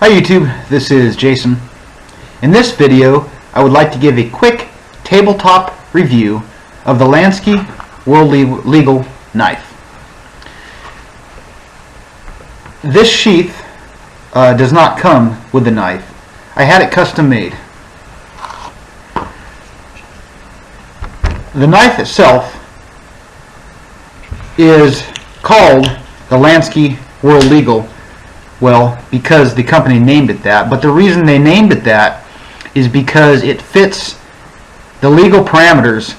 Hi YouTube, this is Jason. In this video, I would like to give a quick tabletop review of the Lansky World Legal Knife. This sheath does not come with the knife. I had it custom made. The knife itself is called the Lansky World Legal, well, because the company named it that, but the reason they named it that is because it fits the legal parameters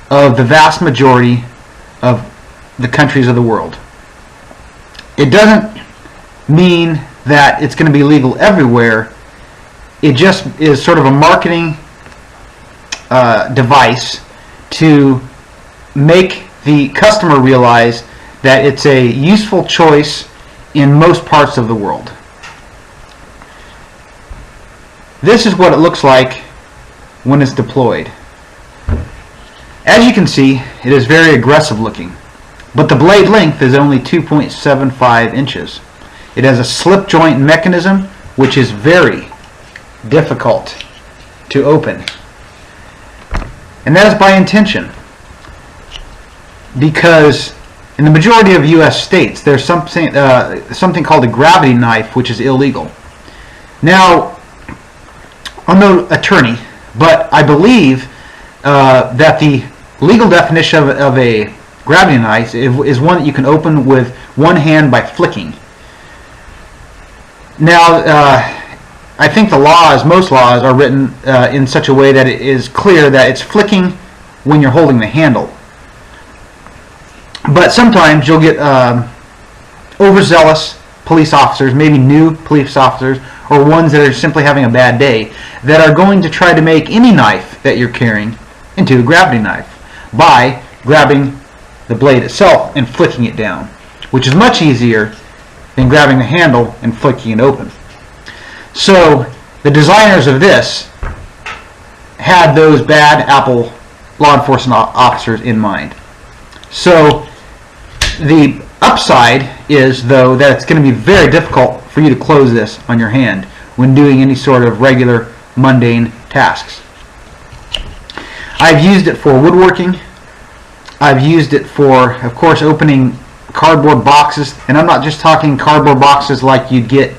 of the vast majority of the countries of the world. It doesn't mean that it's going to be legal everywhere. It just is sort of a marketing device to make the customer realize that it's a useful choice in most parts of the world. This is what it looks like when it's deployed. As you can see, it is very aggressive looking, but the blade length is only 2.75 inches. It has a slip joint mechanism which is very difficult to open, and that is by intention, because in the majority of U.S. states there's something called a gravity knife, which is illegal. Now, I'm no attorney, but I believe that the legal definition of a gravity knife is one that you can open with one hand by flicking. Now, I think the laws, most laws, are written in such a way that it is clear that it's flicking when you're holding the handle. But sometimes you'll get overzealous police officers, maybe new police officers, or ones that are simply having a bad day, that are going to try to make any knife that you're carrying into a gravity knife by grabbing the blade itself and flicking it down, which is much easier than grabbing the handle and flicking it open. So the designers of this had those bad Apple law enforcement officers in mind. So the upside is, though, that it's going to be very difficult for you to close this on your hand when doing any sort of regular mundane tasks. I've used it for woodworking. I've used it for, of course, opening cardboard boxes, and I'm not just talking cardboard boxes like you'd get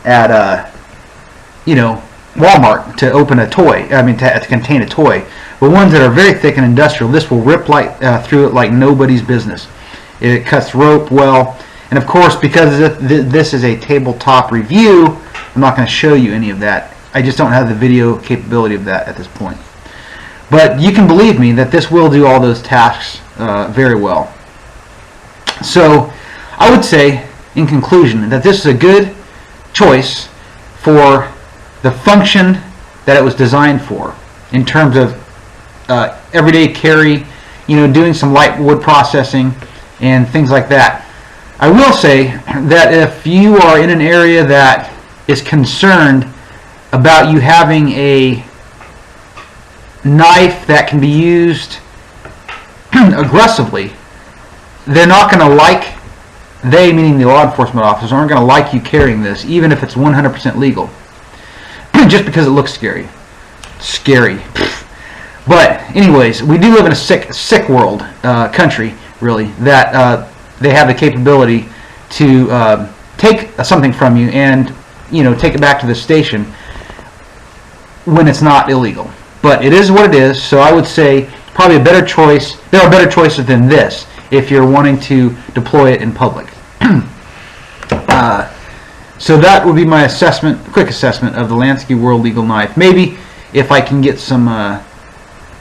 at Walmart to open a toy. I mean, to contain a toy, but ones that are very thick and industrial. This will rip through it like nobody's business. It cuts rope well, and of course, because this is a tabletop review, I'm not going to show you any of that. I just don't have the video capability of that at this point. But you can believe me that this will do all those tasks very well. So I would say, in conclusion, that this is a good choice for the function that it was designed for, in terms of everyday carry, doing some light wood processing and things like that. I will say that if you are in an area that is concerned about you having a knife that can be used aggressively, they're not going to like, they meaning the law enforcement officers, aren't going to like you carrying this, even if it's 100% legal, just because it looks scary. But anyways, we do live in a sick world, country, really, that they have the capability to take something from you and take it back to the station when it's not illegal. But it is what it is. So I would say probably a better choice. There are better choices than this if you're wanting to deploy it in public. So that would be my quick assessment of the Lansky World Legal Knife. Maybe if I can get some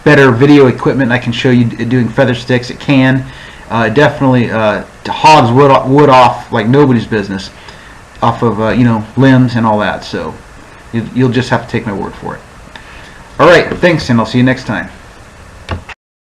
better video equipment, I can show you doing feather sticks. It can definitely hogs wood off like nobody's business, off of limbs and all that. So you'll just have to take my word for it. All right, thanks, and I'll see you next time.